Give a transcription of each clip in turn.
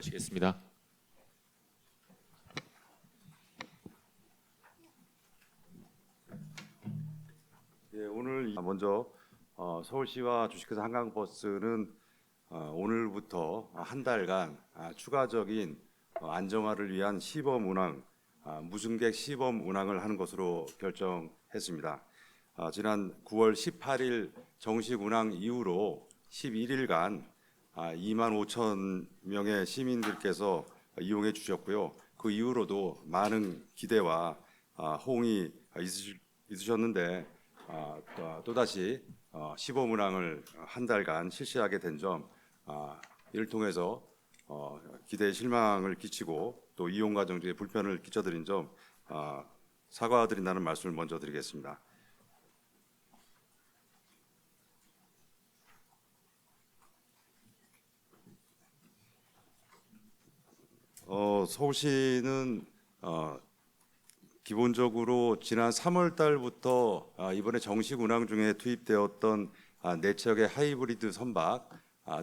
말씀하시겠습니다. 예, 오늘 먼저 서울시와 주식회사 한강버스는 오늘부터 한 달간 추가적인 안정화를 위한 시범 운항, 무승객 시범 운항을 하는 것으로 결정했습니다. 지난 9월 18일 정식 운항 이후로 11일간 2만 5천 명의 시민들께서 이용해 주셨고요. 그 이후로도 많은 기대와 호응이 있으셨는데 또다시 시범 운항을 한 달간 실시하게 된 점, 이를 통해서 기대에 실망을 끼치고 또 이용 과정 중에 불편을 끼쳐드린 점 사과드린다는 말씀을 먼저 드리겠습니다. 서울시는 기본적으로 지난 3월 달부터 이번에 정식 운항 중에 투입되었던 4척의 하이브리드 선박,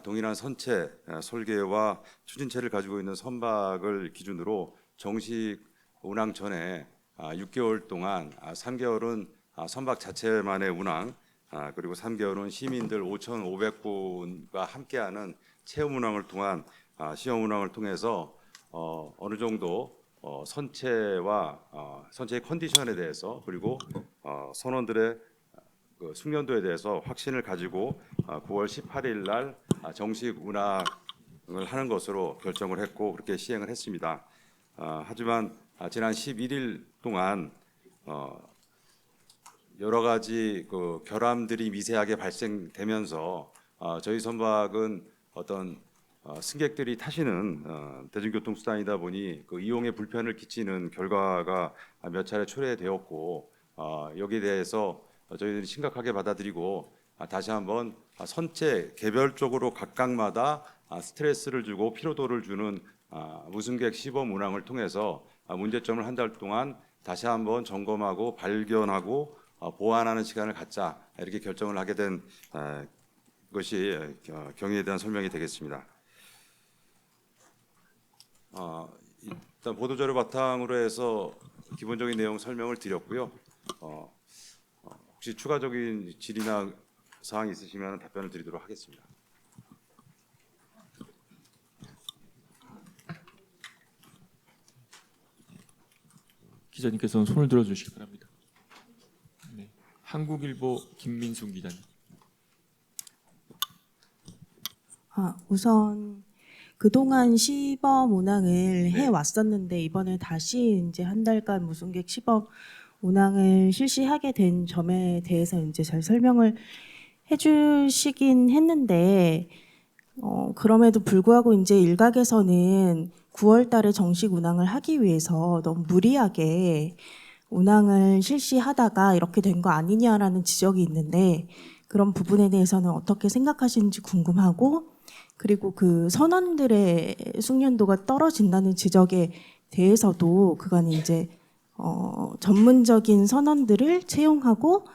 동일한 선체 설계와 추진체를 가지고 있는 선박을 기준으로 정식 운항 전에 6개월 동안 3개월은 선박 자체만의 운항, 그리고 3개월은 시민들 5,500분과 함께하는 체험 운항을 통한 시험 운항을 통해서 어느 정도 선체와 선체의 컨디션에 대해서 그리고 선원들의 그 숙련도에 대해서 확신을 가지고 9월 18일 날 정식 운항을 하는 것으로 결정을 했고 그렇게 시행을 했습니다. 하지만 지난 11일 동안 여러 가지 그 결함들이 미세하게 발생되면서 저희 선박은 어떤 승객들이 타시는 대중교통 수단이다 보니 그 이용에 불편을 끼치는 결과가 몇 차례 초래되었고 여기에 대해서 저희들이 심각하게 받아들이고 다시 한번 선체 개별적으로 각각마다 스트레스를 주고 피로도를 주는 무승객 시범 운항을 통해서 문제점을 한 달 동안 다시 한번 점검하고 발견하고 보완하는 시간을 갖자 이렇게 결정을 하게 된 것이 경위에 대한 설명이 되겠습니다. 일단 보도자료 바탕으로 해서 기본적인 내용 설명을 드렸고요. 혹시 추가적인 질의나 사항이 있으시면 답변을 드리도록 하겠습니다. 기자님께서는 손을 들어주시기 바랍니다. 네. 한국일보 김민숙 기자님. 우선 그동안 시범 운항을 해왔었는데 이번에 다시 이제 한 달간 무승객 시범 운항을 실시하게 된 점에 대해서 이제 잘 설명을 해주시긴 했는데 그럼에도 불구하고 이제 일각에서는 9월 달에 정식 운항을 하기 위해서 너무 무리하게 운항을 실시하다가 이렇게 된 거 아니냐라는 지적이 있는데 그런 부분에 대해서는 어떻게 생각하시는지 궁금하고 그리고 그 선원들의 숙련도가 떨어진다는 지적에 대해서도 그간 이제 전문적인 선원들을 채용하고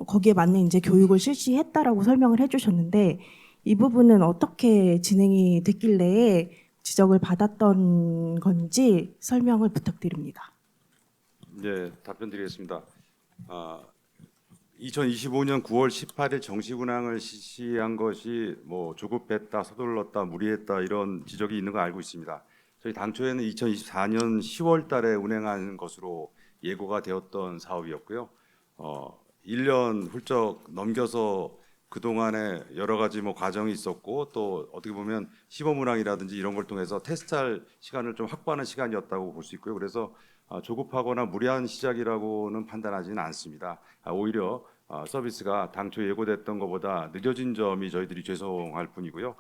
거기에 맞는 이제 교육을 실시했다라고 설명을 해주셨는데 이 부분은 어떻게 진행이 됐길래 지적을 받았던 건지 설명을 부탁드립니다. 네, 답변드리겠습니다. 2025년 9월 18일 정식 운항을 실시한 것이 뭐 조급했다, 서둘렀다, 무리했다 이런 지적이 있는 거 알고 있습니다. 저희 당초에는 2024년 10월 달에 운행하는 것으로 예고가 되었던 사업이었고요. 1년 훌쩍 넘겨서 그동안에 여러 가지 뭐 과정이 있었고 또 어떻게 보면 시범 운항이라든지 이런 걸 통해서 테스트할 시간을 좀 확보하는 시간이었다고 볼 수 있고요. 그래서 조급하거나 무리한 시작이라고는 판단하지는 않습니다. 오히려 서비스가 당초 예고됐던 것보다 늦어진 점이 저희들이 죄송할 뿐이고요.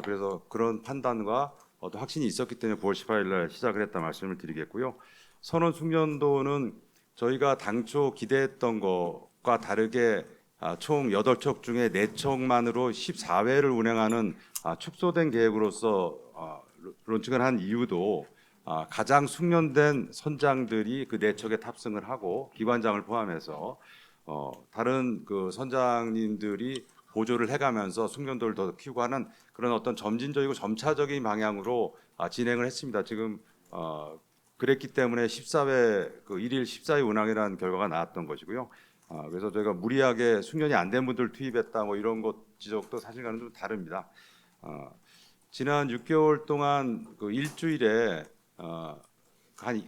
그래서 그런 판단과 어떤 확신이 있었기 때문에 9월 18일 날 시작을 했다 말씀을 드리겠고요. 선원 숙련도는 저희가 당초 기대했던 것과 다르게 총 8척 중에 4척만으로 14회를 운행하는 축소된 계획으로서 론칭을 한 이유도 가장 숙련된 선장들이 그 4척에 탑승을 하고 기관장을 포함해서 다른 그 선장님들이 보조를 해가면서 숙련도를 더 키우고 하는 그런 어떤 점진적이고 점차적인 방향으로 진행을 했습니다. 지금 그랬기 때문에 14회 그 1일 14회 운항이라는 결과가 나왔던 것이고요. 그래서 저희가 무리하게 숙련이 안 된 분들 투입했다 뭐 이런 것 지적도 사실과는 좀 다릅니다. 지난 6개월 동안 그 일주일에 한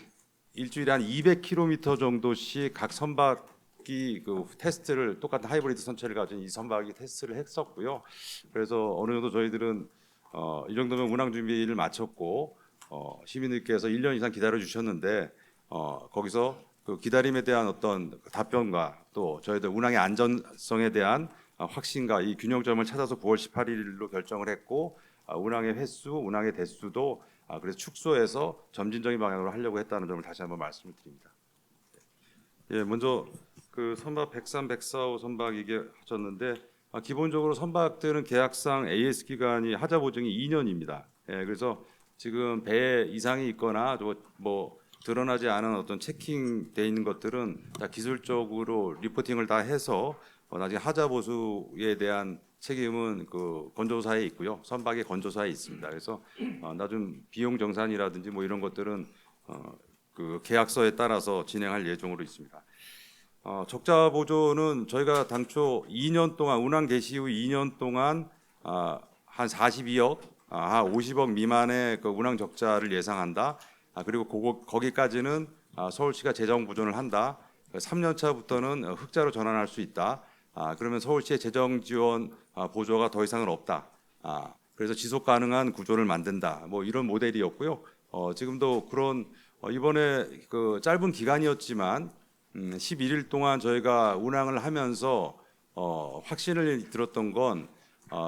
200km 정도씩 각 선박이 그 테스트를 똑같은 하이브리드 선체를 가진 이 선박이 테스트를 했었고요. 그래서 어느 정도 저희들은 이 정도면 운항 준비를 마쳤고 시민들께서 1년 이상 기다려 주셨는데 거기서 그 기다림에 대한 어떤 답변과 또 저희들 운항의 안전성에 대한 확신과 이 균형점을 찾아서 9월 18일로 결정을 했고 운항의 횟수, 운항의 대수도 그래서 축소해서 점진적인 방향으로 하려고 했다는 점을 다시 한번 말씀을 드립니다. 예, 먼저 그 선박 103, 104호 선박 얘기하셨는데 기본적으로 선박들은 계약상 AS 기간이 하자 보증이 2년입니다. 예, 그래서 지금 배 이상이 있거나 뭐 드러나지 않은 어떤 체킹돼 있는 것들은 다 기술적으로 리포팅을 다 해서 나중에 하자 보수에 대한 책임은 그 건조사에 있고요. 선박의 건조사에 있습니다. 그래서 나중 비용 정산이라든지 뭐 이런 것들은 그 계약서에 따라서 진행할 예정으로 있습니다. 적자 보조는 저희가 당초 2년 동안 운항 개시 후 2년 동안 한 42억, 한 50억 미만의 그 운항 적자를 예상한다. 그리고 거기까지는 서울시가 재정 보존을 한다. 3년 차부터는 흑자로 전환할 수 있다. 그러면 서울시의 재정 지원 보조가 더 이상은 없다. 그래서 지속 가능한 구조를 만든다. 뭐 이런 모델이었고요. 지금도 그런 이번에 그 짧은 기간이었지만 11일 동안 저희가 운항을 하면서 확신을 들었던 건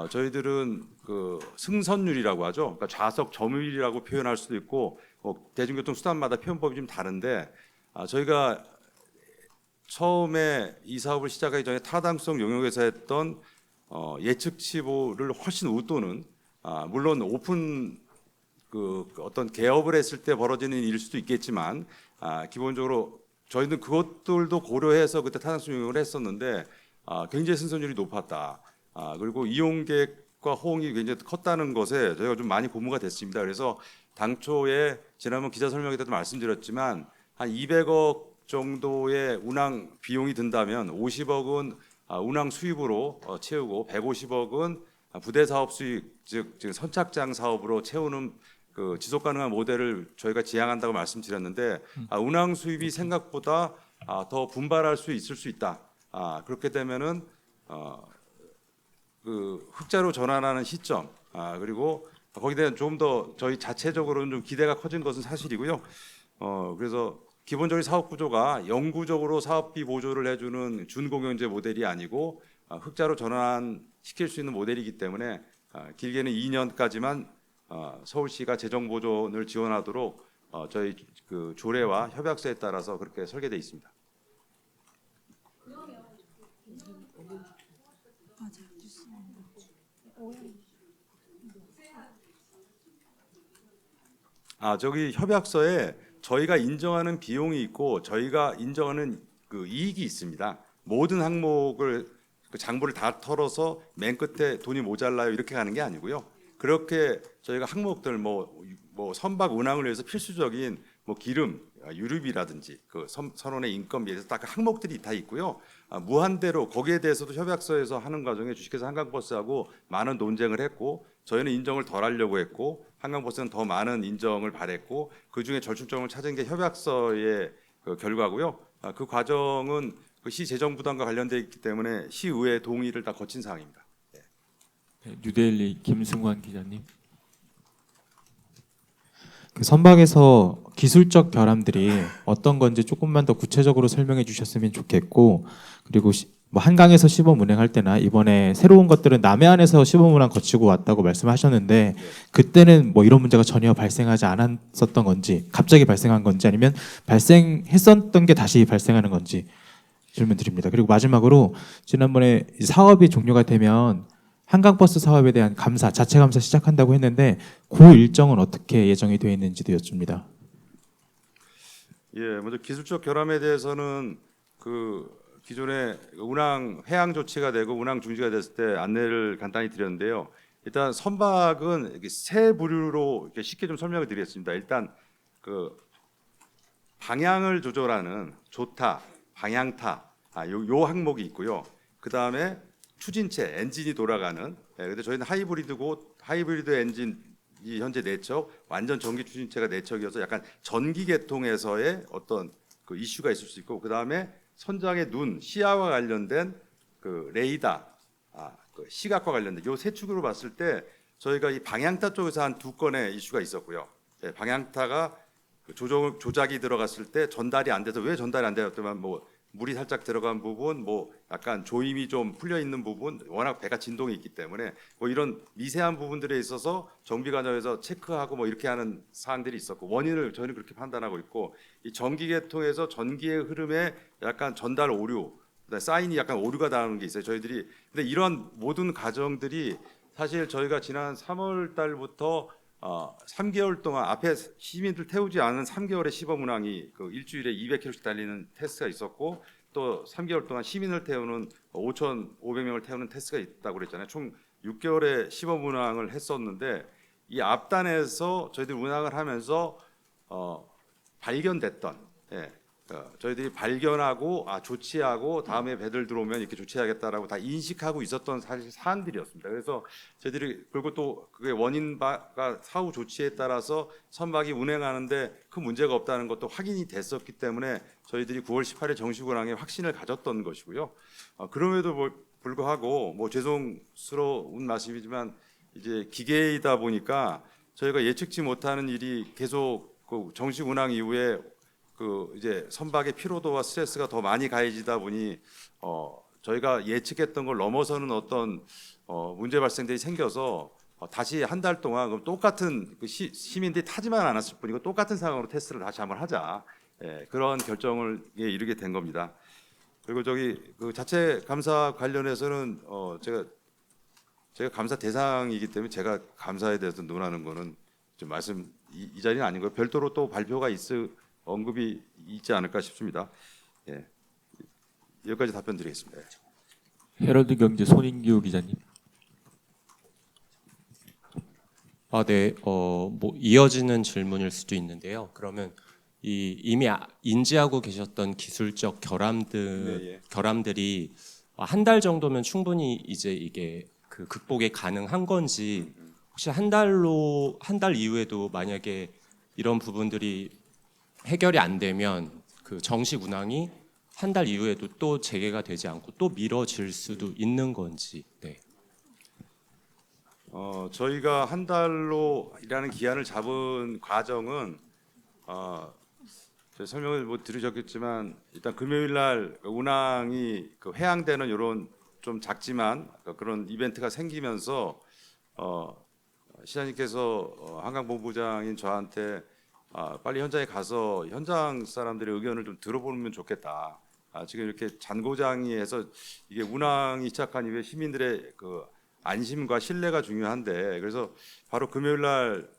저희들은 그 승선율이라고 하죠. 그러니까 좌석 점유율이라고 표현할 수도 있고 대중교통 수단마다 표현법이 좀 다른데 저희가 처음에 이 사업을 시작하기 전에 타당성 용역에서 했던 예측치보를 훨씬 웃도는 물론 오픈 그 어떤 개업을 했을 때 벌어지는 일일 수도 있겠지만 기본적으로 저희는 그것들도 고려해서 그때 타당성 용역을 했었는데 굉장히 승선율이 높았다. 그리고 이용객과 호응이 굉장히 컸다는 것에 저희가 좀 많이 고무가 됐습니다. 그래서 당초에 지난번 기자 설명회 때도 말씀드렸지만 한 200억 정도의 운항 비용이 든다면 50억은 운항 수입으로 채우고 150억은 부대 사업 수익 즉 선착장 사업으로 채우는 그 지속 가능한 모델을 저희가 지향한다고 말씀드렸는데 운항 수입이 생각보다 더 분발할 수 있을 수 있다. 그렇게 되면은 그 흑자로 전환하는 시점 그리고 거기에 대한 좀 더 저희 자체적으로는 좀 기대가 커진 것은 사실이고요. 그래서 기본적인 사업 구조가 영구적으로 사업비 보조를 해주는 준공영제 모델이 아니고 흑자로 전환시킬 수 있는 모델이기 때문에 길게는 2년까지만 서울시가 재정 보존을 지원하도록 저희 그 조례와 협약서에 따라서 그렇게 설계돼 있습니다. 저기 협약서에 저희가 인정하는 비용이 있고 저희가 인정하는 그 이익이 있습니다. 모든 항목을 그 장부를 다 털어서 맨 끝에 돈이 모자라요 이렇게 가는 게 아니고요. 그렇게 저희가 항목들 뭐 선박 운항을 위해서 필수적인 뭐 기름, 유류비라든지 그 선원의 인건비에서 딱 항목들이 다 있고요. 무한대로 거기에 대해서도 협약서에서 하는 과정에 주식회사 한강버스하고 많은 논쟁을 했고 저희는 인정을 덜 하려고 했고 한강버스는 더 많은 인정을 바랬고 그중에 절충점을 찾은 게 협약서의 그 결과고요. 그 과정은 그 시 재정 부담과 관련돼 있기 때문에 시의회 동의를 다 거친 사항입니다. 네, 뉴델리 김승환 기자님. 그 선박에서 기술적 결함들이 어떤 건지 조금만 더 구체적으로 설명해 주셨으면 좋겠고 그리고 뭐 한강에서 시범 운행할 때나 이번에 새로운 것들은 남해안에서 시범 운항 거치고 왔다고 말씀하셨는데 그때는 뭐 이런 문제가 전혀 발생하지 않았었던 건지 갑자기 발생한 건지 아니면 발생했었던 게 다시 발생하는 건지 질문 드립니다. 그리고 마지막으로 지난번에 사업이 종료가 되면 한강버스 사업에 대한 감사, 자체 감사 시작한다고 했는데 그 일정은 어떻게 예정이 되어 있는지도 여쭙니다. 예, 먼저 기술적 결함에 대해서는 그 기존에 운항 해양 조치가 되고 운항 중지가 됐을 때 안내를 간단히 드렸는데요. 일단 선박은 이렇게 세 부류로 이렇게 쉽게 좀 설명을 드리겠습니다. 일단 그 방향을 조절하는 조타, 방향타, 요 항목이 있고요. 그 다음에 추진체, 엔진이 돌아가는. 근데 저희는 하이브리드고 하이브리드 엔진이 현재 4척, 완전 전기 추진체가 4척이어서 약간 전기 계통에서의 어떤 그 이슈가 있을 수 있고, 그 다음에 선장의 눈, 시야와 관련된 그 레이더, 그 시각과 관련된 요 세 축으로 봤을 때 저희가 이 방향타 쪽에서 한 2건의 이슈가 있었고요. 방향타가 조작이 들어갔을 때 전달이 안 돼서 왜 전달이 안 되었더만 뭐 물이 살짝 들어간 부분, 뭐 약간 조임이 좀 풀려 있는 부분, 워낙 배가 진동이 있기 때문에 뭐 이런 미세한 부분들에 있어서 정비 과정에서 체크하고 뭐 이렇게 하는 사항들이 있었고, 원인을 저희는 그렇게 판단하고 있고, 이 전기 계통에서 전기의 흐름에 약간 전달 오류, 그다음에 사인이 약간 오류가 나오는 게 있어요. 저희들이 근데 이런 모든 과정들이 사실 저희가 지난 3월 달부터 3개월 동안 앞에 시민들 태우지 않은 3개월의 시범 운항이 그 일주일에 200km씩 달리는 테스트가 있었고, 또 3개월 동안 시민을 태우는 5,500명을 태우는 테스트가 있다고 그랬잖아요. 총 6개월의 시범 운항을 했었는데, 이 앞단에서 저희들 운항을 하면서 발견됐던, 저희들이 발견하고 조치하고 다음에 배들 들어오면 이렇게 조치하겠다라고 다 인식하고 있었던 사실 사안들이었습니다. 그래서 저희들이 그리고 또 그게 원인가 사후 조치에 따라서 선박이 운행하는데 큰 문제가 없다는 것도 확인이 됐었기 때문에 저희들이 9월 18일 정식 운항에 확신을 가졌던 것이고요. 그럼에도 불구하고 뭐 죄송스러운 말씀이지만 이제 기계이다 보니까 저희가 예측치 못하는 일이 계속 그 정식 운항 이후에 그 이제 선박의 피로도와 스트레스가 더 많이 가해지다 보니 저희가 예측했던 걸 넘어서는 어떤 문제 발생들이 생겨서 다시 한 달 동안 그럼 똑같은 그 시민들이 타지만 않았을 뿐이고 똑같은 상황으로 테스트를 다시 한번 하자, 그런 결정을 이르게 된 겁니다. 그리고 저기 그 자체 감사 관련해서는 제가 감사 대상이기 때문에 제가 감사에 대해서 논하는 거는 좀 말씀 이 자리는 아닌 거예요. 별도로 또 발표가 언급이 있지 않을까 싶습니다. 여기까지 답변 드리겠습니다. 헤럴드 경제 손인규 기자님. 네, 뭐 이어지는 질문일 수도 있는데요. 그러면 이미 인지하고 계셨던 기술적 결함들이 한 달 정도면 충분히 이제 이게 그 극복이 가능한 건지, 혹시 한 달 이후에도 만약에 이런 부분들이 해결이 안 되면 그 정식 운항이 한 달 이후에도 또 재개가 되지 않고 또 미뤄질 수도 있는 건지. 네. 저희가 한 달로 일하는 기한을 잡은 과정은 제가 설명을 못 드리셨겠지만 일단 금요일 날 운항이 그 해양되는 이런 좀 작지만 그런 이벤트가 생기면서 시장님께서 한강본부장인 저한테 빨리 현장에 가서 현장 사람들의 의견을 좀 들어보면 좋겠다. 지금 이렇게 잔고장이해서 이게 운항이 시작한 이후에 시민들의 그 안심과 신뢰가 중요한데, 그래서 바로 금요일 날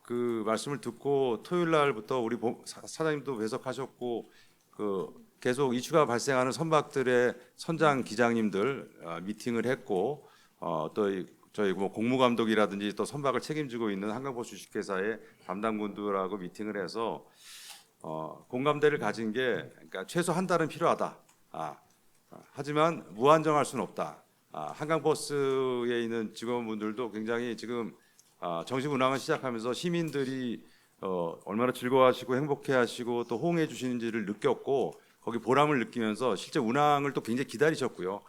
그 말씀을 듣고 토요일 날부터 우리 사장님도 배석하셨고 그 계속 이슈가 발생하는 선박들의 선장 기장님들 미팅을 했고, 또 저희 뭐 공무감독이라든지 또 선박을 책임지고 있는 한강포 주식회사의 담당분들하고 미팅을 해서 공감대를 가진 게, 그러니까 최소 한 달은 필요하다. 하지만 무한정할 수는 없다. 한강버스에 있는 직원분들도 굉장히 지금 정식 운항을 시작하면서 시민들이 얼마나 즐거워하시고 행복해하시고 또 호응해 주시는지를 느꼈고, 거기 보람을 느끼면서 실제 운항을 또 굉장히 기다리셨고요.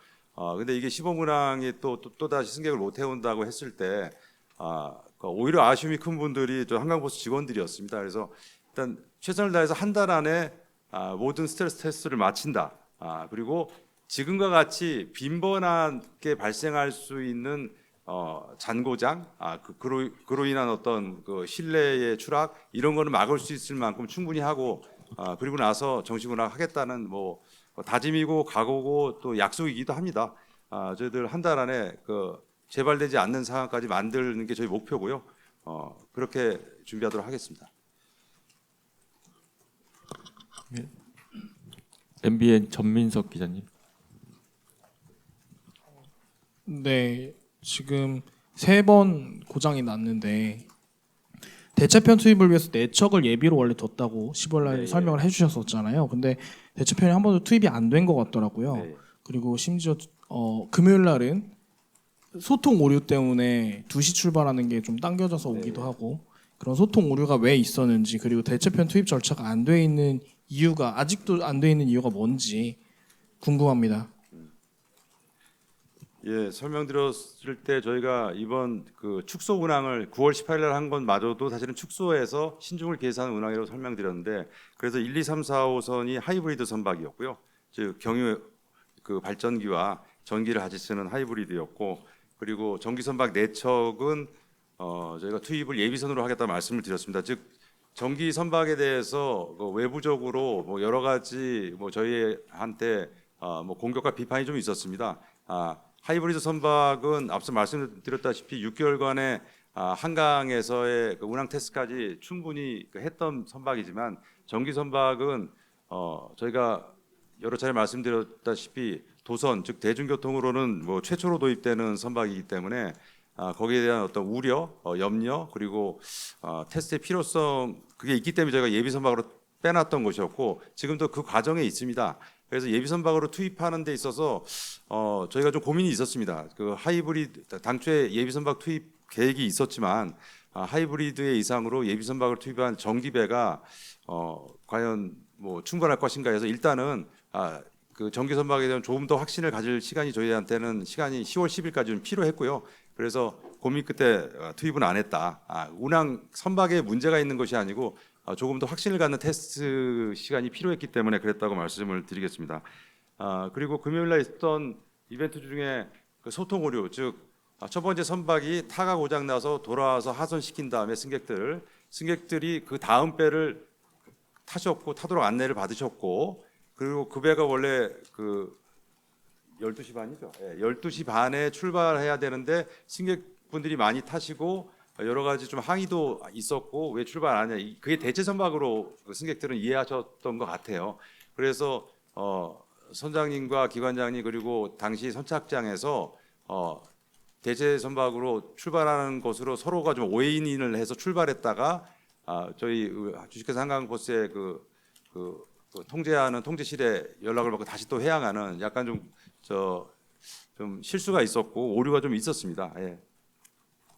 근데 이게 시범 운항이 또 다시 승객을 못 태운다고 했을 때 오히려 아쉬움이 큰 분들이 저 한강버스 직원들이었습니다. 그래서 일단 최선을 다해서 한 달 안에 모든 스트레스 테스트를 마친다. 그리고 지금과 같이 빈번하게 발생할 수 있는 잔고장, 그로 인한 어떤 그 신뢰의 추락, 이런 거는 막을 수 있을 만큼 충분히 하고, 그리고 나서 정식 운항하겠다는 뭐 다짐이고 각오고 또 약속이기도 합니다. 저희들 한 달 안에 그 재발되지 않는 상황까지 만드는 게 저희 목표고요. 그렇게 준비하도록 하겠습니다. MBN 전민석 기자님. 네, 지금 3번 고장이 났는데 대체편 투입을 위해서 내척을 예비로 원래 뒀다고 10월 날 네, 설명을 해주셨었잖아요. 근데 대체편이 한 번도 투입이 안 된 것 같더라고요. 네. 그리고 심지어 금요일 날은 소통 오류 때문에 2시 출발하는 게 좀 당겨져서 오기도 하고 그런 소통 오류가 왜 있었는지 그리고 대체편 투입 절차가 안 돼 있는 이유가 아직도 안 돼 있는 이유가 뭔지 궁금합니다. 예, 설명드렸을 때 저희가 이번 그 축소 운항을 9월 18일 날 한 건마저도 사실은 축소해서 신중을 기해서 운항이라고 설명드렸는데 그래서 1, 2, 3, 4호선이 하이브리드 선박이었고요. 즉 경유 그 발전기와 전기를 같이 쓰는 하이브리드였고 그리고 전기 선박 4척은 저희가 투입을 예비선으로 하겠다 말씀을 드렸습니다. 즉 전기 선박에 대해서 그 외부적으로 뭐 여러 가지 뭐 저희한테 뭐 공격과 비판이 좀 있었습니다. 하이브리드 선박은 앞서 말씀드렸다시피 6개월간의 한강에서의 그 운항 테스트까지 충분히 했던 선박이지만 전기 선박은 저희가 여러 차례 말씀드렸다시피 도선 즉 대중교통으로는 뭐 최초로 도입되는 선박이기 때문에 거기에 대한 어떤 우려, 염려 그리고 테스트의 필요성 그게 있기 때문에 저희가 예비 선박으로 빼놨던 것이었고 지금도 그 과정에 있습니다. 그래서 예비 선박으로 투입하는 데 있어서 저희가 좀 고민이 있었습니다. 그 하이브리드 당초에 예비 선박 투입 계획이 있었지만 하이브리드의 이상으로 예비 선박을 투입한 전기배가 과연 뭐 충분할 것인가 해서 일단은 그 전기 선박에 대한 조금 더 확신을 가질 시간이 저희한테는 시간이 10월 10일까지 좀 필요했고요. 그래서 고민 끝에 투입은 안 했다. 운항 선박에 문제가 있는 것이 아니고 조금 더 확신을 갖는 테스트 시간이 필요했기 때문에 그랬다고 말씀을 드리겠습니다. 그리고 금요일 날 있었던 이벤트 중에 그 소통 오류, 즉 첫 번째 선박이 타가 고장 나서 돌아와서 하선시킨 다음에 승객들이 그 다음 배를 타셨고 타도록 안내를 받으셨고 그리고 그 배가 원래 그 12시 반이죠. 네, 12시 반에 출발해야 되는데 승객분들이 많이 타시고 여러 가지 좀 항의도 있었고 왜 출발 안 하냐 그게 대체 선박으로 승객들은 이해하셨던 것 같아요. 그래서 선장님과 기관장님 그리고 당시 선착장에서 대체 선박으로 출발하는 것으로 서로가 좀 오해인을 해서 출발했다가 저희 주식회사 한강버스의 그 통제하는 통제실에 연락을 받고 다시 또 해양하는 약간 좀 실수가 있었고 오류가 좀 있었습니다. 예.